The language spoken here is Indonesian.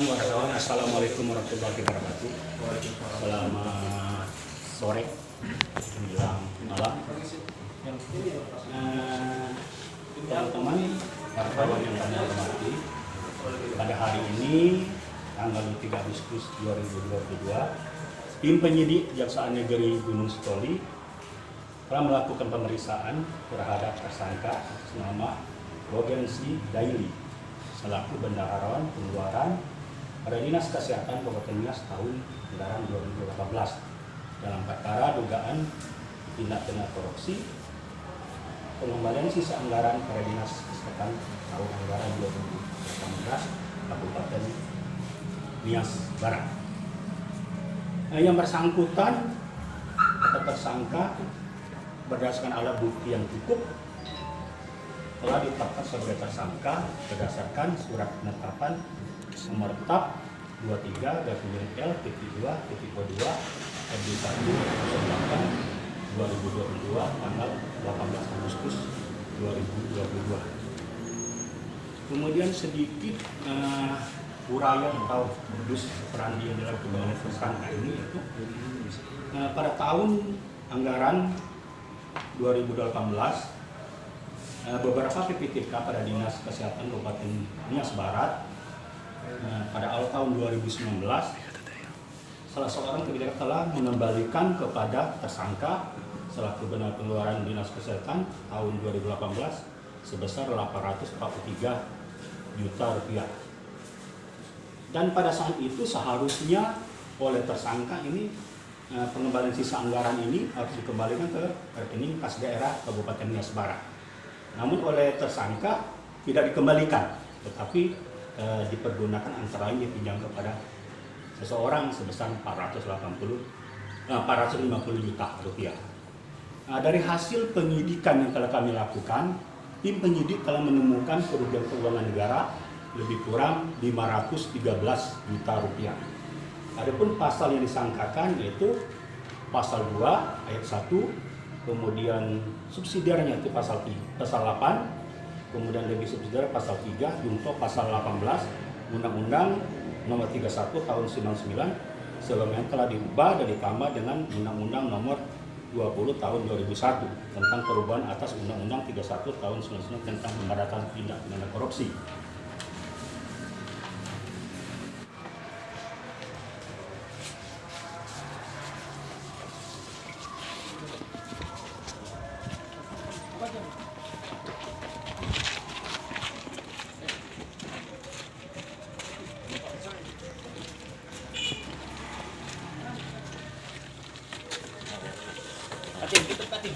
wartawan. Assalamualaikum warahmatullahi wabarakatuh. Selamat sore menjelang malam. Teman-teman wartawan yang kami hormati, pada hari ini tanggal 3 Agustus 2022, tim penyidik Kejaksaan Negeri Gunung Sitoli telah melakukan pemeriksaan terhadap tersangka atas nama Rogensi Daily selaku bendaharawan pengeluaran pada Dinas Kesehatan Kabupaten Nias tahun anggaran 2018 dalam perkara dugaan tindak pidana korupsi pengembalian sisa anggaran pada Dinas Kesehatan tahun anggaran 2018 Kabupaten Nias Barat. Yang bersangkutan atau tersangka berdasarkan alat bukti yang cukup telah ditetapkan sebagai tersangka berdasarkan surat penetapan nomor tetap 23-2-2-1-8-2022 tanggal 18 Agustus 2022. Kemudian sedikit uraian atau modus operandi yang dilakukan oleh tersangka ini yaitu pada tahun anggaran 2018 beberapa PPTK pada Dinas Kesehatan Kabupaten Nias Barat pada awal tahun 2019 salah seorang kebijakan telah mengembalikan kepada tersangka selaku benar pengeluaran Dinas Kesehatan tahun 2018 sebesar 843 juta rupiah. Dan pada saat itu seharusnya oleh tersangka ini pengembalian sisa anggaran ini harus dikembalikan ke rekening kas daerah Kabupaten Nias Barat. Namun oleh tersangka tidak dikembalikan, tetapi dipergunakan antara lain dipinjam kepada seseorang sebesar 450 juta rupiah. Dari hasil penyidikan yang telah kami lakukan, tim penyidik telah menemukan kerugian keuangan negara lebih kurang 513 juta rupiah. Adapun pasal yang disangkakan yaitu pasal 2 ayat 1, kemudian subsidiarnya itu pasal 8, kemudian lebih subsidiar pasal 3, junto pasal 18 Undang-Undang Nomor 31 Tahun 99 sebagaimana telah diubah dan ditambah dengan Undang-Undang Nomor 20 Tahun 2001 tentang perubahan atas Undang-Undang 31 Tahun 99 tentang pemberantasan tindak pidana korupsi. Kating, tutup kating.